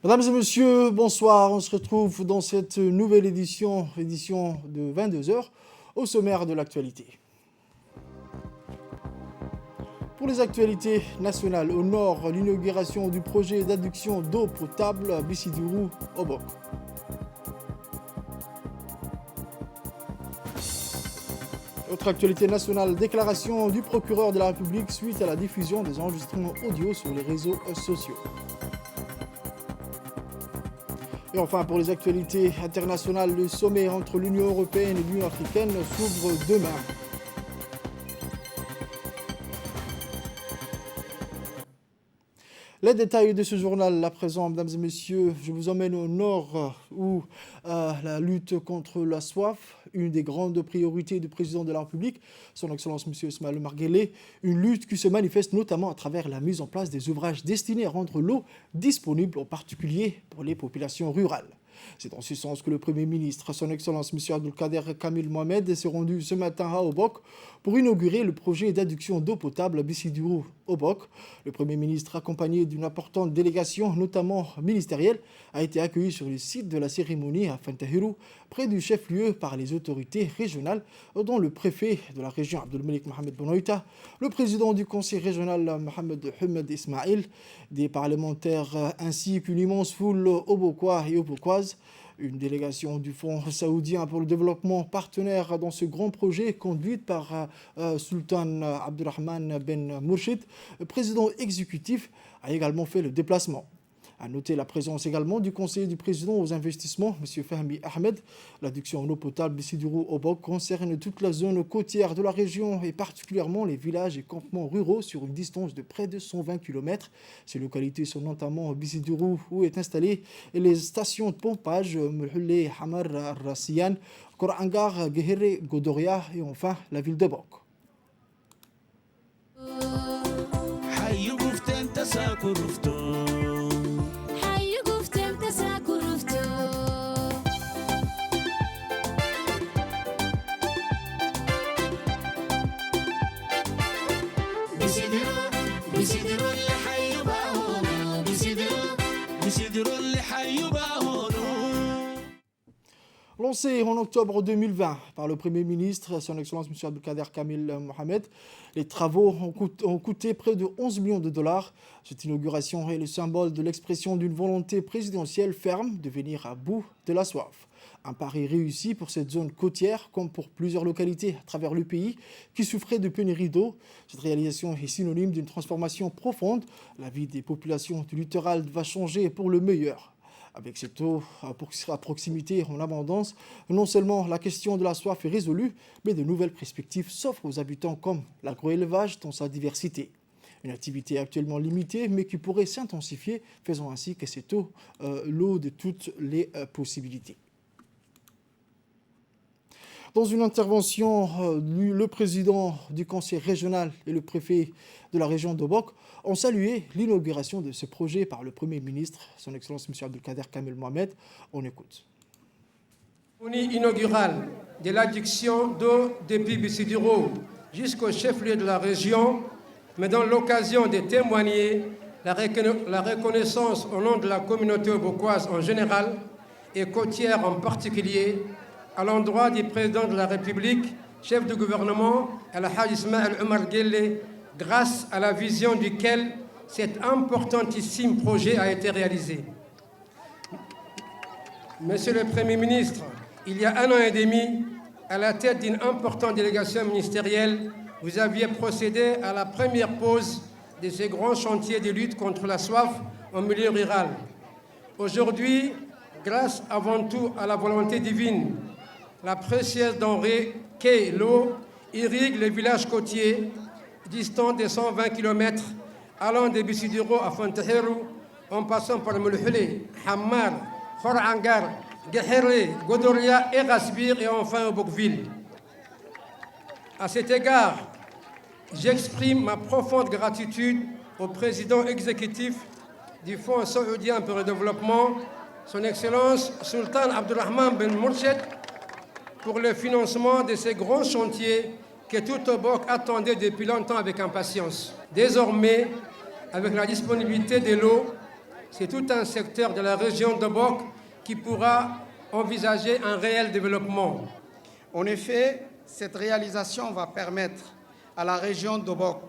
Mesdames et messieurs, bonsoir. On se retrouve dans cette nouvelle édition de 22 heures, au sommaire de l'actualité. Pour les actualités nationales, au nord, l'inauguration du projet d'adduction d'eau potable à Bissidurou, Obok. Autre actualité nationale, déclaration du procureur de la République suite à la diffusion des enregistrements audio sur les réseaux sociaux. Et enfin, pour les actualités internationales, le sommet entre l'Union européenne et l'Union africaine s'ouvre demain. Les détails de ce journal à présent, mesdames et messieurs, je vous emmène au nord où la lutte contre la soif, une des grandes priorités du président de la République, son Excellence M. Ismaël Omar Guelleh, une lutte qui se manifeste notamment à travers la mise en place des ouvrages destinés à rendre l'eau disponible, en particulier pour les populations rurales. C'est dans ce sens que le Premier ministre, son Excellence M. Abdelkader Kamil Mohamed, s'est rendu ce matin à Obok pour inaugurer le projet d'adduction d'eau potable à Bissidurou Obok. Le Premier ministre, accompagné d'une importante délégation, notamment ministérielle, a été accueilli sur le site de la cérémonie à Fantahirou, près du chef-lieu, par les autorités régionales, dont le préfet de la région Abdelmalik Mohamed Benoïta, le président du conseil régional Mohamed Humed Ismail, des parlementaires ainsi qu'une immense foule obokois et obokoises. Une délégation du Fonds saoudien pour le développement partenaire dans ce grand projet conduite par Sultan Abdurrahman Ben Mourchid, président exécutif, a également fait le déplacement. À noter la présence également du conseiller du président aux investissements, M. Fahmi Ahmed. L'adduction en eau potable Bissidurou Obok concerne toute la zone côtière de la région et particulièrement les villages et campements ruraux sur une distance de près de 120 km. Ces localités sont notamment Bissidurou où est installée les stations de pompage Mulhulé, Hamar, Rassiyan, Korangar, Guéhéré, Godoria et enfin la ville de Bok. Lancé en octobre 2020 par le Premier ministre, son Excellence M. Abdelkader Kamil Mohamed, les travaux ont coûté près de 11 millions de dollars. Cette inauguration est le symbole de l'expression d'une volonté présidentielle ferme de venir à bout de la soif. Un pari réussi pour cette zone côtière, comme pour plusieurs localités à travers le pays qui souffraient de pénurie d'eau. Cette réalisation est synonyme d'une transformation profonde. La vie des populations du littoral va changer pour le meilleur. Avec cette eau à proximité en abondance, non seulement la question de la soif est résolue, mais de nouvelles perspectives s'offrent aux habitants comme l'agroélevage dans sa diversité. Une activité actuellement limitée, mais qui pourrait s'intensifier, faisant ainsi que cette eau l'eau de toutes les possibilités. Dans une intervention, le président du conseil régional et le préfet de la région d'Obok ont salué l'inauguration de ce projet par le Premier ministre, son Excellence M. Abdelkader Kamil Mohamed. On écoute. Inaugurale de l'adduction d'eau depuis Bissidurou jusqu'au chef-lieu de la région, me donne l'occasion de témoigner la reconnaissance au nom de la communauté obokoise en général et côtière en particulier, à l'endroit du président de la République, chef du gouvernement, Al-Hajj Ismaël Omar Guelleh, grâce à la vision duquel cet importantissime projet a été réalisé. Monsieur le Premier ministre, il y a 1 an et demi, à la tête d'une importante délégation ministérielle, vous aviez procédé à la première pause de ces grands chantiers de lutte contre la soif en milieu rural. Aujourd'hui, grâce avant tout à la volonté divine, la précieuse denrée qu'est l'eau irrigue les villages côtiers distants de 120 km allant de Bissidurou à Fantahirou en passant par Mulhulé, Hamar, Korangar, Guéhéré, Godoria et Rasbir et enfin Obokville. À cet égard, j'exprime ma profonde gratitude au président exécutif du Fonds saoudien pour le développement, son Excellence Sultan Abdurrahman Ben Mourchid, pour le financement de ces grands chantiers que tout Obok attendait depuis longtemps avec impatience. Désormais, avec la disponibilité de l'eau, c'est tout un secteur de la région de Bok qui pourra envisager un réel développement. En effet, cette réalisation va permettre à la région de Bok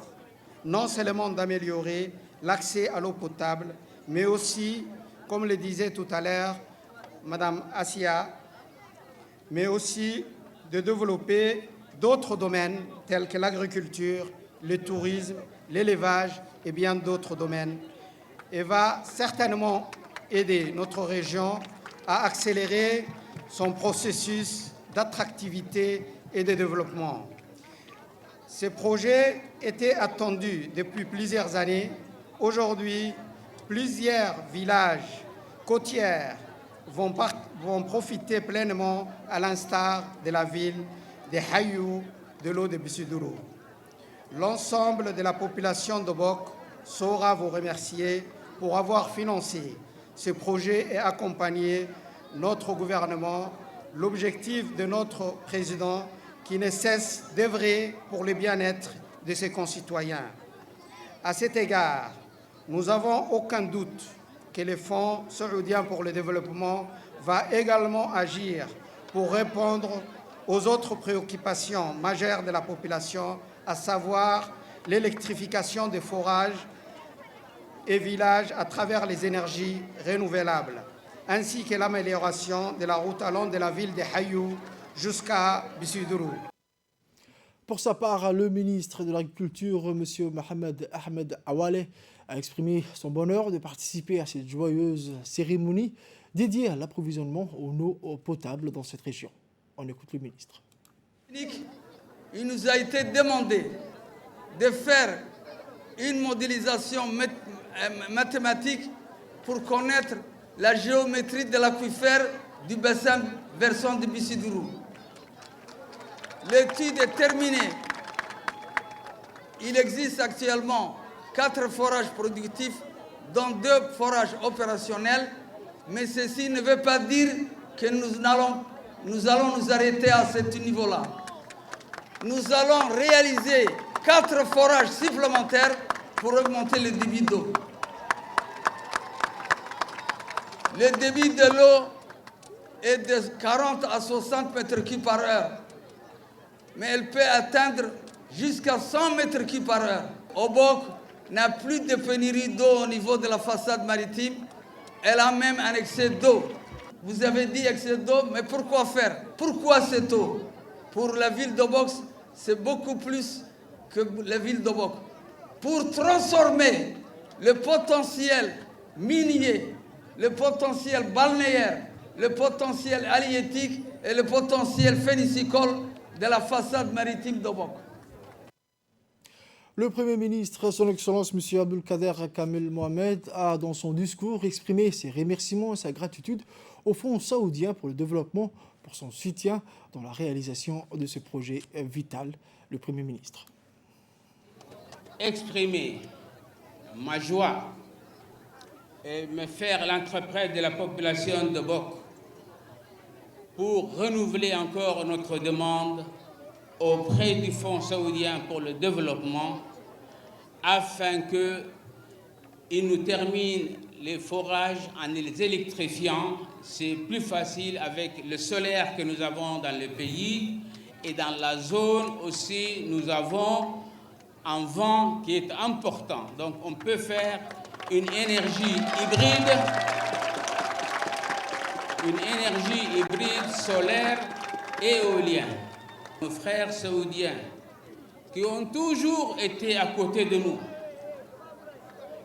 non seulement d'améliorer l'accès à l'eau potable, mais aussi, comme le disait tout à l'heure Madame Assia, mais aussi de développer d'autres domaines tels que l'agriculture, le tourisme, l'élevage et bien d'autres domaines, et va certainement aider notre région à accélérer son processus d'attractivité et de développement. Ces projets étaient attendus depuis plusieurs années. Aujourd'hui, plusieurs villages côtiers vont profiter pleinement, à l'instar de la ville de Hayou, de l'eau de Bissoudrour. L'ensemble de la population de Bok saura vous remercier pour avoir financé ce projet et accompagné notre gouvernement, l'objectif de notre président qui ne cesse d'œuvrer pour le bien-être de ses concitoyens. À cet égard, nous n'avons aucun doute que le Fonds saoudien pour le développement va également agir pour répondre aux autres préoccupations majeures de la population, à savoir l'électrification des forages et villages à travers les énergies renouvelables, ainsi que l'amélioration de la route allant de la ville de Hayou jusqu'à Bissoudrour. Pour sa part, le ministre de l'Agriculture, M. Mohamed Ahmed Awale, a exprimé son bonheur de participer à cette joyeuse cérémonie dédiée à l'approvisionnement en eau potable dans cette région. On écoute le ministre. Il nous a été demandé de faire une modélisation mathématique pour connaître la géométrie de l'aquifère du bassin versant de Bissoudrour. L'étude est terminée. Il existe actuellement 4 forages productifs, dont 2 forages opérationnels, mais ceci ne veut pas dire que nous allons nous arrêter à ce niveau-là. Nous allons réaliser 4 forages supplémentaires pour augmenter le débit d'eau. Le débit de l'eau est de 40 à 60 mètres cubes par heure, mais elle peut atteindre jusqu'à 100 mètres cubes par heure. Obok n'a plus de pénurie d'eau au niveau de la façade maritime. Elle a même un excès d'eau. Vous avez dit excès d'eau, mais pourquoi faire? Pourquoi cette eau? Pour la ville d'Obok, c'est beaucoup plus que la ville d'Obok. Pour transformer le potentiel minier, le potentiel balnéaire, le potentiel halieutique et le potentiel phénicicole de la façade maritime d'Obok. Le Premier ministre, son Excellence M. Abdelkader Kamel Mohamed, a dans son discours exprimé ses remerciements et sa gratitude au Fonds saoudien pour le développement pour son soutien dans la réalisation de ce projet vital. Le Premier ministre. Exprimer ma joie et me faire l'interprète de la population de Bok pour renouveler encore notre demande auprès du Fonds saoudien pour le développement afin qu'il nous termine les forages en les électrifiant. C'est plus facile avec le solaire que nous avons dans le pays, et dans la zone aussi nous avons un vent qui est important. Donc on peut faire une énergie hybride solaire et éolienne. Nos frères saoudiens qui ont toujours été à côté de nous,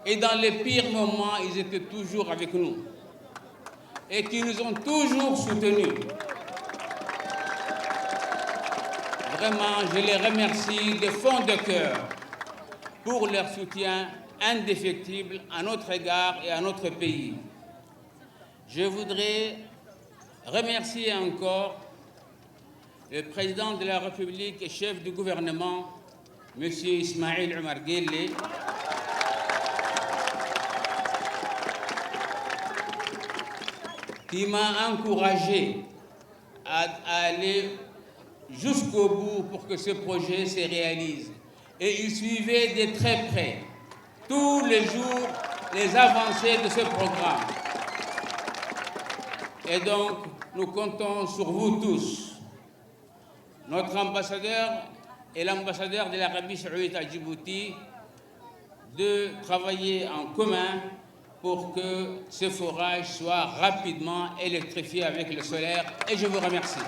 et dans les pires moments, ils étaient toujours avec nous et qui nous ont toujours soutenus. Vraiment, je les remercie de fond de cœur pour leur soutien indéfectible à notre égard et à notre pays. Je voudrais remercier encore le président de la République et chef du gouvernement, M. Ismaïl Omar Guelleh, qui m'a encouragé à aller jusqu'au bout pour que ce projet se réalise. Et il suivait de très près, tous les jours, les avancées de ce programme. Et donc, nous comptons sur vous tous, notre ambassadeur et l'ambassadeur de l'Arabie Saoudite à Djibouti, de travailler en commun pour que ce forage soit rapidement électrifié avec le solaire. Et je vous remercie.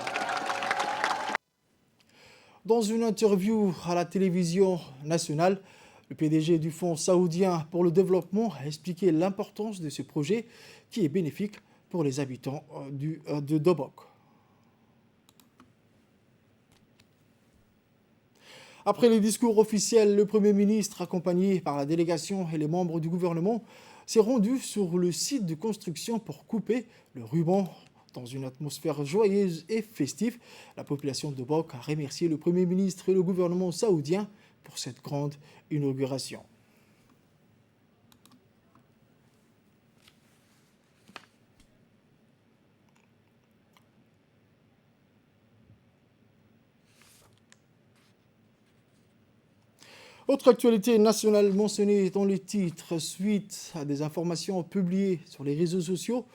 Dans une interview à la télévision nationale, le PDG du Fonds saoudien pour le développement a expliqué l'importance de ce projet qui est bénéfique pour les habitants de Dobok. Après les discours officiels, le Premier ministre, accompagné par la délégation et les membres du gouvernement, s'est rendu sur le site de construction pour couper le ruban. Dans une atmosphère joyeuse et festive, la population de Dobok a remercié le Premier ministre et le gouvernement saoudien pour cette grande inauguration. Autre actualité nationale mentionnée dans les titres, suite à des informations publiées sur les réseaux sociaux,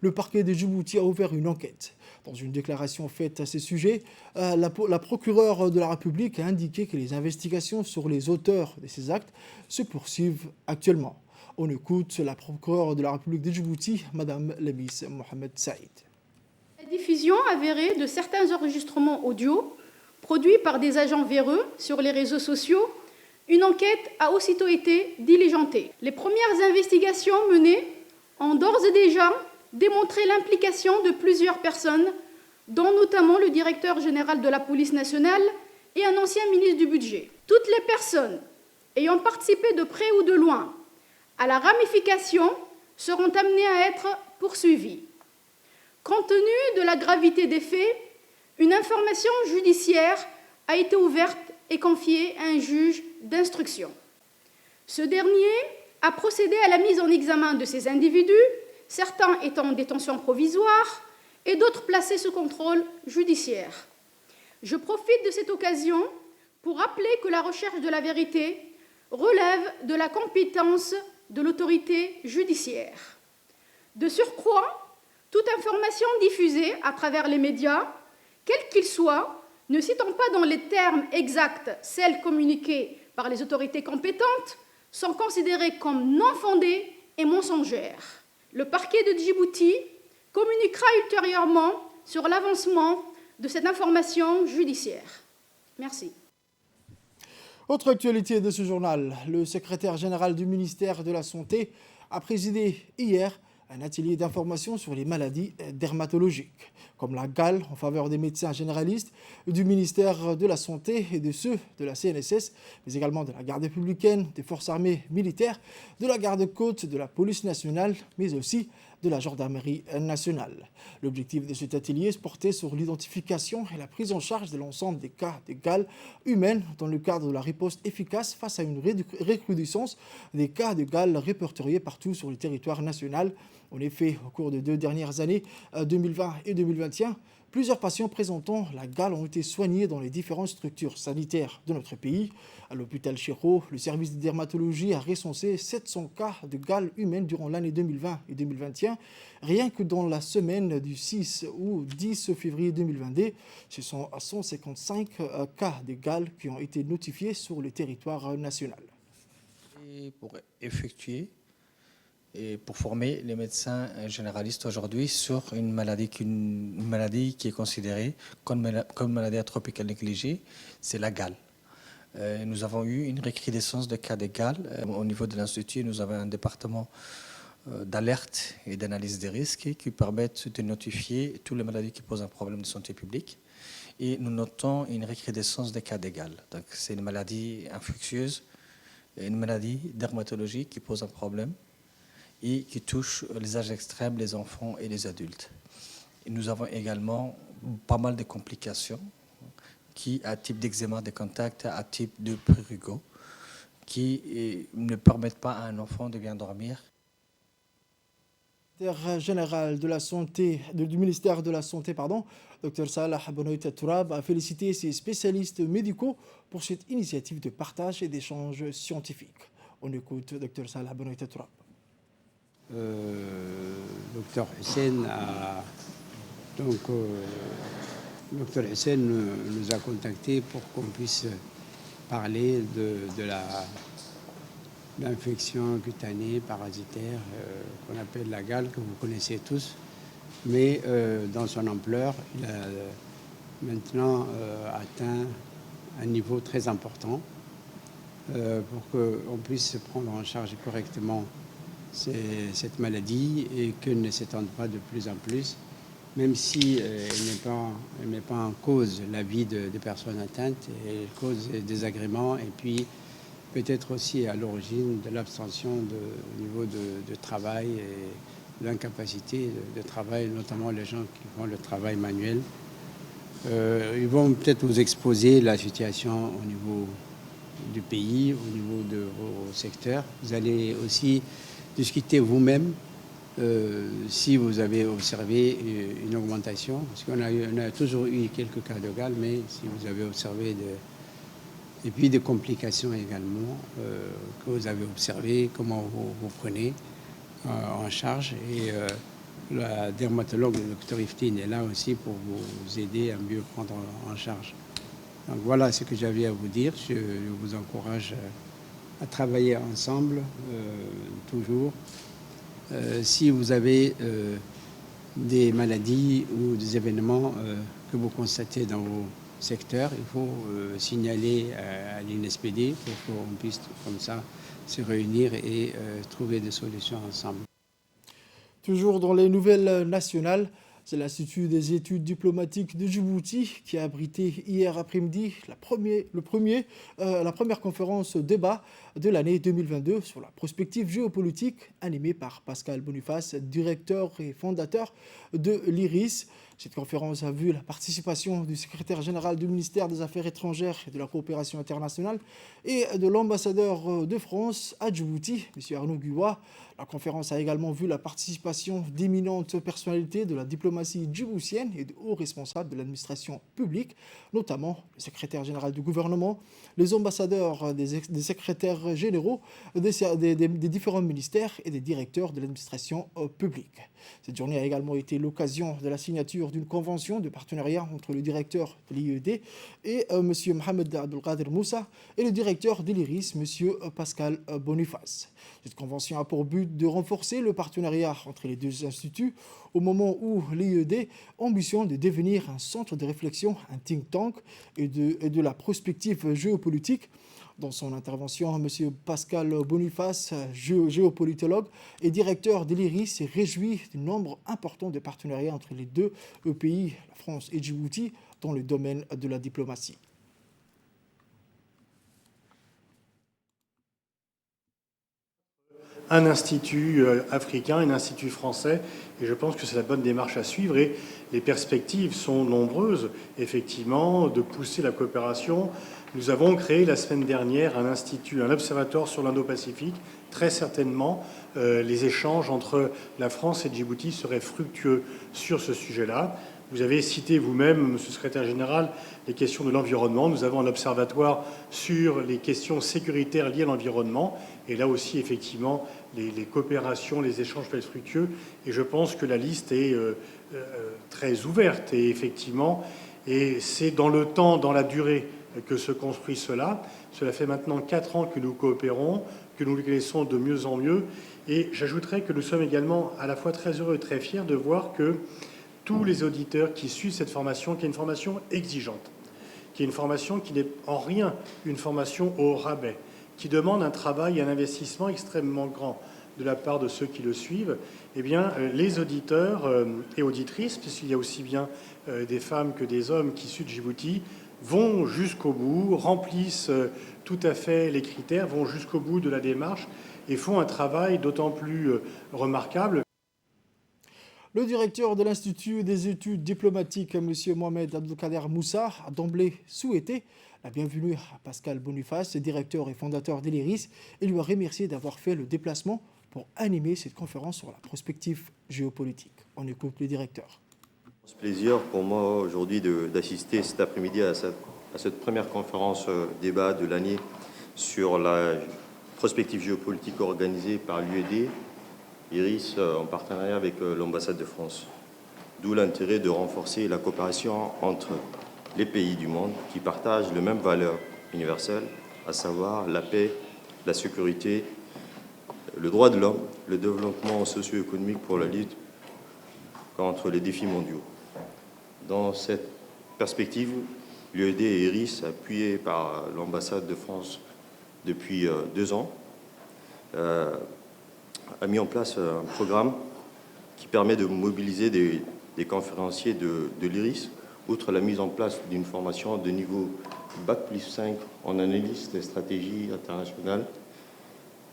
le parquet de Djibouti a ouvert une enquête. Dans une déclaration faite à ce sujet, la procureure de la République a indiqué que les investigations sur les auteurs de ces actes se poursuivent actuellement. On écoute la procureure de la République de Djibouti, Mme Lemis Mohamed Saïd. La diffusion avérée de certains enregistrements audio produits par des agents véreux sur les réseaux sociaux, une enquête a aussitôt été diligentée. Les premières investigations menées ont d'ores et déjà démontré l'implication de plusieurs personnes, dont notamment le directeur général de la police nationale et un ancien ministre du budget. Toutes les personnes ayant participé de près ou de loin à la ramification seront amenées à être poursuivies. Compte tenu de la gravité des faits, une information judiciaire a été ouverte et confiée à un juge d'instruction. Ce dernier a procédé à la mise en examen de ces individus, certains étant en détention provisoire et d'autres placés sous contrôle judiciaire. Je profite de cette occasion pour rappeler que la recherche de la vérité relève de la compétence de l'autorité judiciaire. De surcroît, toute information diffusée à travers les médias, quels qu'ils soient, ne citant pas dans les termes exacts celles communiquées par les autorités compétentes, sont considérées comme non fondées et mensongères. Le parquet de Djibouti communiquera ultérieurement sur l'avancement de cette information judiciaire. Merci. Autre actualité de ce journal, le secrétaire général du ministère de la Santé a présidé hier un atelier d'information sur les maladies dermatologiques, comme la gale en faveur des médecins généralistes du ministère de la Santé et de ceux de la CNSS, mais également de la garde républicaine, des forces armées militaires, de la garde-côte, de la police nationale, mais aussi de la gendarmerie nationale. L'objectif de cet atelier se portait sur l'identification et la prise en charge de l'ensemble des cas de gale humaine dans le cadre de la riposte efficace face à une recrudescence des cas de gale répertoriés partout sur le territoire national. En effet, au cours des 2 dernières années, 2020 et 2021, plusieurs patients présentant la gale ont été soignés dans les différentes structures sanitaires de notre pays. À l'hôpital Chéreau, le service de dermatologie a recensé 700 cas de gale humaine durant l'année 2020 et 2021. Rien que dans la semaine du 6 ou 10 février 2022, ce sont 155 cas de gale qui ont été notifiés sur le territoire national. Et pour effectuer et pour former les médecins généralistes aujourd'hui sur une maladie qui est considérée comme maladie tropicale négligée, c'est la gale. Nous avons eu une recrudescence de cas de gale. Au niveau de l'Institut, nous avons un département d'alerte et d'analyse des risques qui permettent de notifier toutes les maladies qui posent un problème de santé publique. Et nous notons une recrudescence des cas de gale. Donc, c'est une maladie infectieuse, une maladie dermatologique qui pose un problème et qui touche les âges extrêmes, les enfants et les adultes. Et nous avons également pas mal de complications qui, à type d'eczéma de contact, à type de prurigo, qui ne permettent pas à un enfant de bien dormir. Le secrétaire général de la santé, du ministère de la Santé, Dr Salah Benoît Tourab, a félicité ses spécialistes médicaux pour cette initiative de partage et d'échange scientifique. On écoute Dr Salah Benoît Tourab. Docteur Hussein Docteur Hussein nous a contactés pour qu'on puisse parler de l'infection cutanée parasitaire qu'on appelle la gale, que vous connaissez tous, mais dans son ampleur, il a maintenant atteint un niveau très important pour qu'on puisse prendre en charge correctement cette maladie et qu'elle ne s'étende pas de plus en plus, même si elle met pas en cause la vie des personnes atteintes, elle cause des désagréments et puis peut-être aussi à l'origine de l'abstention au niveau de travail et de l'incapacité de travail, notamment les gens qui font le travail manuel. Ils vont peut-être vous exposer la situation au niveau du pays, au niveau de vos secteurs. Vous allez aussi discuter vous-même si vous avez observé une augmentation, parce qu'on a toujours eu quelques cas de gale, mais si vous avez observé et puis des complications également que vous avez observées, comment vous prenez en charge. Et la dermatologue, le docteur Iftine, est là aussi pour vous aider à mieux prendre en charge. Donc voilà ce que j'avais à vous dire. Je vous encourage à travailler ensemble, toujours. Si vous avez des maladies ou des événements que vous constatez dans vos secteurs, il faut signaler à l'INSPD pour qu'on puisse comme ça se réunir et trouver des solutions ensemble. Toujours dans les nouvelles nationales, c'est l'Institut des études diplomatiques de Djibouti qui a abrité hier après-midi la première conférence débat de l'année 2022 sur la prospective géopolitique animée par Pascal Boniface, directeur et fondateur de l'IRIS. Cette conférence a vu la participation du secrétaire général du ministère des Affaires étrangères et de la coopération internationale et de l'ambassadeur de France à Djibouti, M. Arnaud Guwa. La conférence a également vu la participation d'éminentes personnalités de la diplomatie djiboutienne et de hauts responsables de l'administration publique, notamment le secrétaire général du gouvernement, les ambassadeurs des secrétaires généraux des différents ministères et des directeurs de l'administration publique. Cette journée a également été l'occasion de la signature d'une convention de partenariat entre le directeur de l'IED et M. Mohamed Abdelkader Moussa et le directeur de l'IRIS, M. Pascal Boniface. Cette convention a pour but de renforcer le partenariat entre les deux instituts au moment où l'IED ambitionne de devenir un centre de réflexion, un think tank et de la prospective géopolitique. Dans son intervention, M. Pascal Boniface, géopolitologue et directeur de l'IRIS, s'est réjoui du nombre important de partenariats entre les deux pays, la France et Djibouti, dans le domaine de la diplomatie. Un institut africain, un institut français, et je pense que c'est la bonne démarche à suivre, et les perspectives sont nombreuses, effectivement, de pousser la coopération. Nous avons créé la semaine dernière un institut, un observatoire sur l'Indo-Pacifique. Très certainement, les échanges entre la France et Djibouti seraient fructueux sur ce sujet-là. Vous avez cité vous-même, Monsieur le Secrétaire général, les questions de l'environnement. Nous avons un observatoire sur les questions sécuritaires liées à l'environnement. Et là aussi, effectivement, les coopérations, les échanges peuvent être fructueux. Et je pense que la liste est très ouverte. Et effectivement, et c'est dans le temps, dans la durée, que se construit cela. Cela fait maintenant 4 ans que nous coopérons, que nous les connaissons de mieux en mieux. Et j'ajouterais que nous sommes également à la fois très heureux et très fiers de voir que tous les auditeurs qui suivent cette formation, qui est une formation exigeante, qui est une formation qui n'est en rien une formation au rabais, qui demande un travail et un investissement extrêmement grand de la part de ceux qui le suivent, eh bien, les auditeurs et auditrices, puisqu'il y a aussi bien des femmes que des hommes qui suivent Djibouti, vont jusqu'au bout, remplissent tout à fait les critères, vont jusqu'au bout de la démarche et font un travail d'autant plus remarquable. Le directeur de l'Institut des études diplomatiques, M. Mohamed Abdelkader Moussa, a d'emblée souhaité la bienvenue à Pascal Boniface, directeur et fondateur de l'IRIS, et lui a remercié d'avoir fait le déplacement pour animer cette conférence sur la prospective géopolitique. On écoute le directeur. C'est un plaisir pour moi aujourd'hui d'assister cet après-midi à cette première conférence débat de l'année sur la prospective géopolitique organisée par l'UED IRIS en partenariat avec l'ambassade de France. D'où l'intérêt de renforcer la coopération entre les pays du monde qui partagent les mêmes valeurs universelles, à savoir la paix, la sécurité, le droit de l'homme, le développement socio-économique pour la lutte contre les défis mondiaux. Dans cette perspective, l'UED et IRIS, appuyés par l'ambassade de France depuis 2 ans, a mis en place un programme qui permet de mobiliser des conférenciers de l'IRIS, outre la mise en place d'une formation de niveau Bac+5 en analyse des stratégies internationales.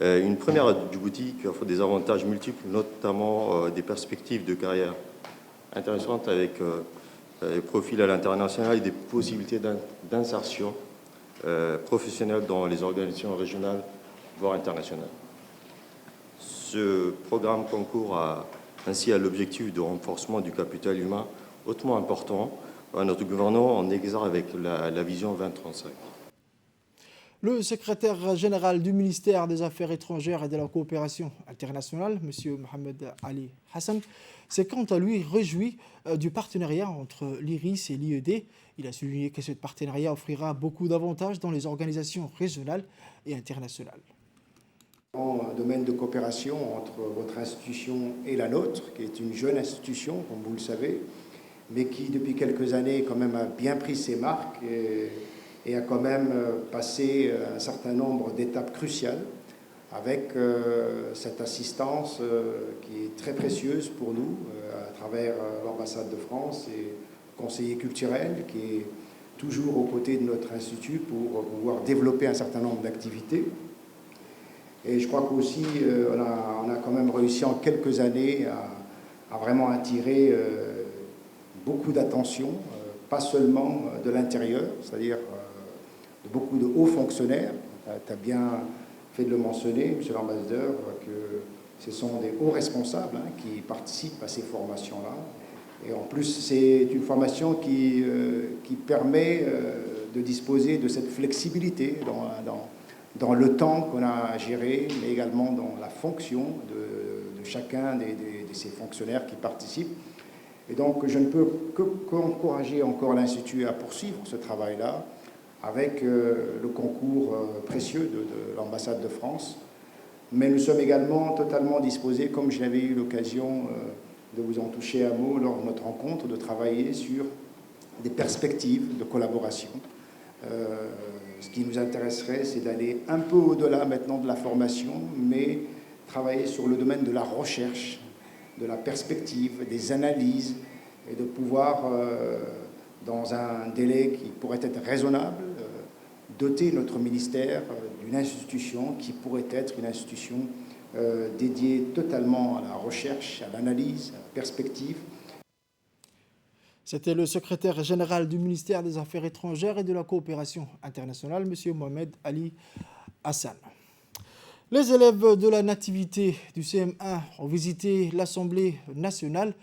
Une première à Djibouti qui offre des avantages multiples, notamment des perspectives de carrière intéressantes avec des profils à l'international et des possibilités d'insertion professionnelle dans les organisations régionales, voire internationales. Ce programme concourt ainsi à l'objectif de renforcement du capital humain hautement important à notre gouvernement en exergue avec la vision 2035. Le secrétaire général du ministère des Affaires étrangères et de la coopération internationale, M. Mohamed Ali Hassan, s'est quant à lui réjoui du partenariat entre l'IRIS et l'IED. Il a souligné que ce partenariat offrira beaucoup d'avantages dans les organisations régionales et internationales. Un domaine de coopération entre votre institution et la nôtre, qui est une jeune institution, comme vous le savez, mais qui, depuis quelques années, quand même, a bien pris ses marques et a quand même passé un certain nombre d'étapes cruciales avec cette assistance qui est très précieuse pour nous à travers l'ambassade de France et le conseiller culturel qui est toujours aux côtés de notre institut pour pouvoir développer un certain nombre d'activités. Et je crois qu'aussi, on a quand même réussi en quelques années à vraiment attirer beaucoup d'attention, pas seulement de l'intérieur, c'est-à-dire de beaucoup de hauts fonctionnaires. Tu as bien fait de le mentionner, monsieur l'ambassadeur, que ce sont des hauts responsables qui participent à ces formations-là. Et en plus, c'est une formation qui permet de disposer de cette flexibilité dans le temps qu'on a à gérer, mais également dans la fonction de chacun de ces fonctionnaires qui participent. Et donc, je ne peux qu'encourager encore l'Institut à poursuivre ce travail-là avec le concours précieux de l'ambassade de France. Mais nous sommes également totalement disposés, comme je l'avais eu l'occasion de vous en toucher un mot lors de notre rencontre, de travailler sur des perspectives de collaboration. Ce qui nous intéresserait, c'est d'aller un peu au-delà maintenant de la formation, mais travailler sur le domaine de la recherche, de la perspective, des analyses, et de pouvoir, dans un délai qui pourrait être raisonnable, doter notre ministère d'une institution qui pourrait être une institution dédiée totalement à la recherche, à l'analyse, à la perspective. C'était le secrétaire général du ministère des Affaires étrangères et de la coopération internationale, M. Mohamed Ali Hassan. Les élèves de la nativité du CM1 ont visité l'Assemblée nationale.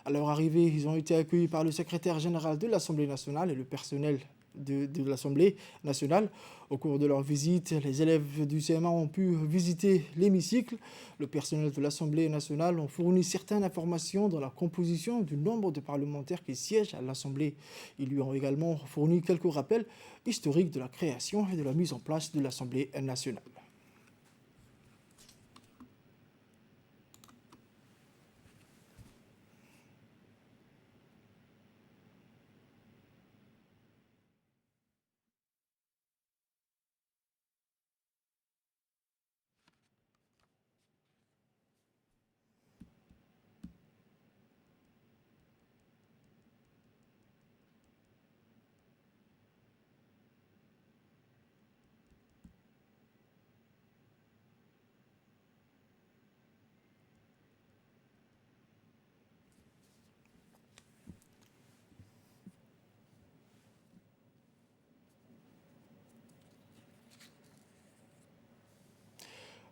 À leur arrivée, ils ont été accueillis par le secrétaire général de l'Assemblée nationale et le personnel de l'Assemblée nationale. Au cours de leur visite, les élèves du CM1 ont pu visiter l'hémicycle. Le personnel de l'Assemblée nationale ont fourni certaines informations dans la composition du nombre de parlementaires qui siègent à l'Assemblée. Ils lui ont également fourni quelques rappels historiques de la création et de la mise en place de l'Assemblée nationale.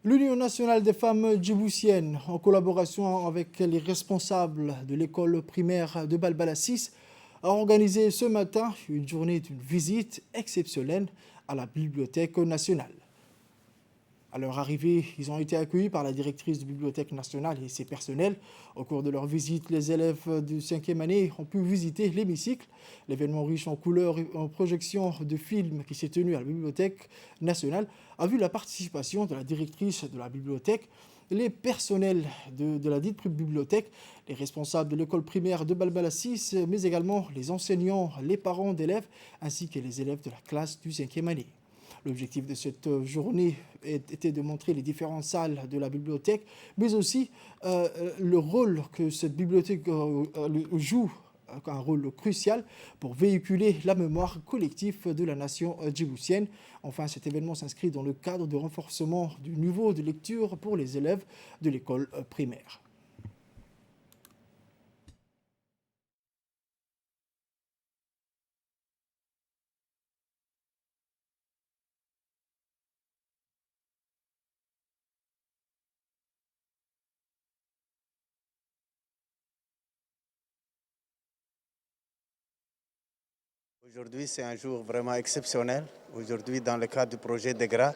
L'Union nationale des femmes djiboutiennes, en collaboration avec les responsables de l'école primaire de Balbala 6, a organisé ce matin une journée d'une visite exceptionnelle à la Bibliothèque nationale. À leur arrivée, ils ont été accueillis par la directrice de la Bibliothèque nationale et ses personnels. Au cours de leur visite, les élèves de 5e année ont pu visiter l'hémicycle. L'événement riche en couleurs et en projections de films qui s'est tenu à la Bibliothèque nationale a vu la participation de la directrice de la bibliothèque, les personnels de la dite bibliothèque, les responsables de l'école primaire de Balbala 6, mais également les enseignants, les parents d'élèves, ainsi que les élèves de la classe du 5e année. L'objectif de cette journée était de montrer les différentes salles de la bibliothèque, mais aussi le rôle que cette bibliothèque joue, un rôle crucial pour véhiculer la mémoire collective de la nation djiboutienne. Enfin, cet événement s'inscrit dans le cadre de renforcement du niveau de lecture pour les élèves de l'école primaire. Aujourd'hui, c'est un jour vraiment exceptionnel. Aujourd'hui, dans le cadre du projet DEGRA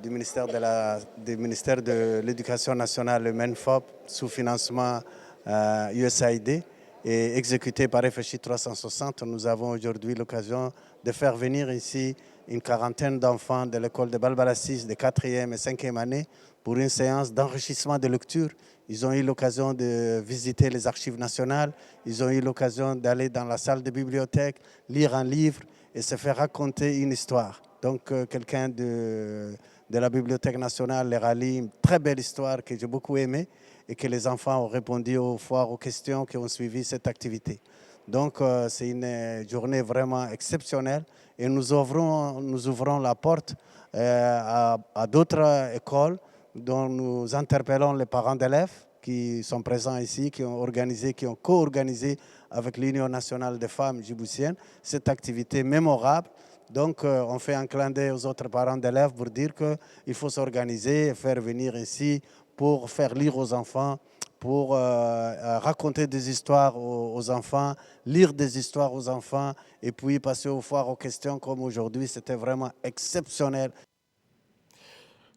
du ministère de l'Éducation nationale, le MENFOP, sous financement USAID et exécuté par FHI 360, nous avons aujourd'hui l'occasion de faire venir ici une quarantaine d'enfants de l'école de Balbala 6 de 4e et 5e année pour une séance d'enrichissement de lecture. Ils ont eu l'occasion de visiter les archives nationales, ils ont eu l'occasion d'aller dans la salle de bibliothèque, lire un livre et se faire raconter une histoire. Donc quelqu'un de la Bibliothèque nationale leur a lu une très belle histoire que j'ai beaucoup aimée et que les enfants ont répondu aux questions qui ont suivi cette activité. Donc c'est une journée vraiment exceptionnelle et nous ouvrons la porte à d'autres écoles dont nous interpellons les parents d'élèves qui sont présents ici, qui ont co-organisé avec l'Union nationale des femmes djiboutiennes cette activité mémorable. Donc on fait un clin d'œil aux autres parents d'élèves pour dire qu'il faut s'organiser et faire venir ici pour faire lire aux enfants, pour raconter des histoires aux enfants, lire des histoires aux enfants et puis passer aux foires aux questions comme aujourd'hui. C'était vraiment exceptionnel.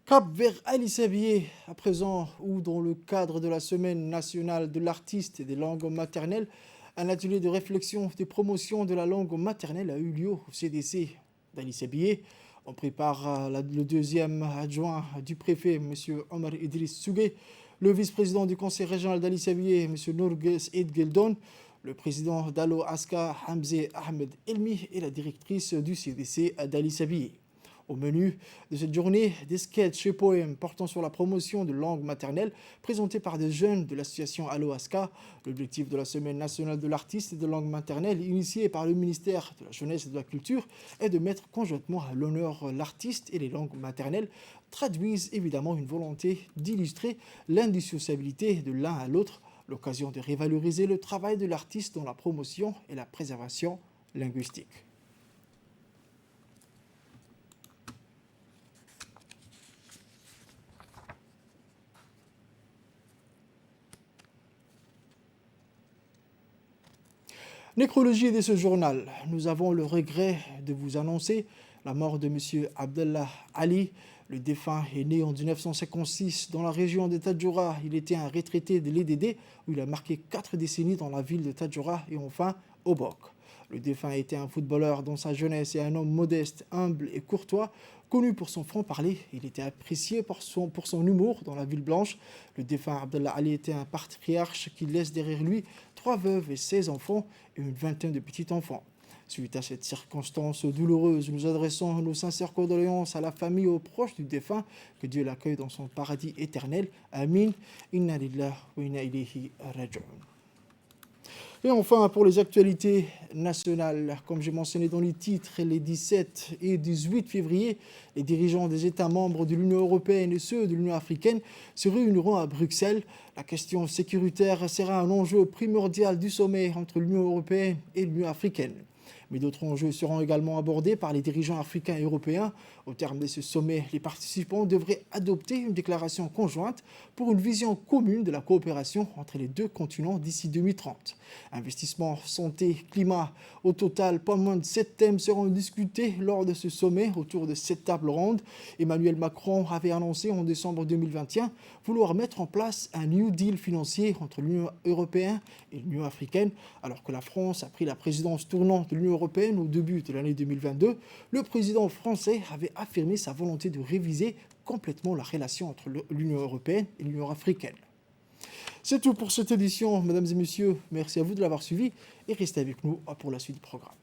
Cap vers Ali Sabié, à présent, où dans le cadre de la Semaine nationale de l'artiste et des langues maternelles, un atelier de réflexion de promotion de la langue maternelle a eu lieu au CDC d'Ali Sabié. On prépare le deuxième adjoint du préfet, M. Omar Idriss Sougé, le vice-président du conseil régional d'Ali Sabié, M. Nourges Eid Geldon, le président d'Alo Aska, Hamze Ahmed Elmi, et la directrice du CDC d'Ali Sabié. Au menu de cette journée, des sketchs et poèmes portant sur la promotion de langue maternelle présentés par des jeunes de l'association Allo Aska. L'objectif de la Semaine nationale de l'artiste et de langue maternelle, initiée par le ministère de la Jeunesse et de la Culture, est de mettre conjointement à l'honneur l'artiste et les langues maternelles, traduisent évidemment une volonté d'illustrer l'indissociabilité de l'un à l'autre, l'occasion de révaloriser le travail de l'artiste dans la promotion et la préservation linguistique. Nécrologie de ce journal, nous avons le regret de vous annoncer la mort de M. Abdallah Ali. Le défunt est né en 1956 dans la région de Tadjoura. Il était un retraité de l'EDD où il a marqué 4 décennies dans la ville de Tadjoura et enfin au Bok. Le défunt était un footballeur dans sa jeunesse et un homme modeste, humble et courtois, connu pour son franc-parler. Il était apprécié pour son humour dans la ville blanche. Le défunt Abdallah Ali était un patriarche qui laisse derrière lui 3 veuves et 16 enfants et une vingtaine de petits-enfants. Suite à cette circonstance douloureuse, nous adressons nos sincères condoléances à la famille et aux proches du défunt. Que Dieu l'accueille dans son paradis éternel. Amin. Inna lillahi wa inna ilayhi raji'un. Et enfin, pour les actualités nationales, comme j'ai mentionné dans les titres, les 17 et 18 février, les dirigeants des États membres de l'Union européenne et ceux de l'Union africaine se réuniront à Bruxelles. La question sécuritaire sera un enjeu primordial du sommet entre l'Union européenne et l'Union africaine. Mais d'autres enjeux seront également abordés par les dirigeants africains et européens. Au terme de ce sommet, les participants devraient adopter une déclaration conjointe pour une vision commune de la coopération entre les deux continents d'ici 2030. Investissement, santé, climat. Au total, pas moins de 7 thèmes seront discutés lors de ce sommet autour de cette table ronde. Emmanuel Macron avait annoncé en décembre 2021 vouloir mettre en place un New Deal financier entre l'Union européenne et l'Union africaine. Alors que la France a pris la présidence tournante de l'Union européenne au début de l'année 2022, le président français avait affirmé sa volonté de réviser complètement la relation entre l'Union européenne et l'Union africaine. C'est tout pour cette édition, mesdames et messieurs. Merci à vous de l'avoir suivi et restez avec nous pour la suite du programme.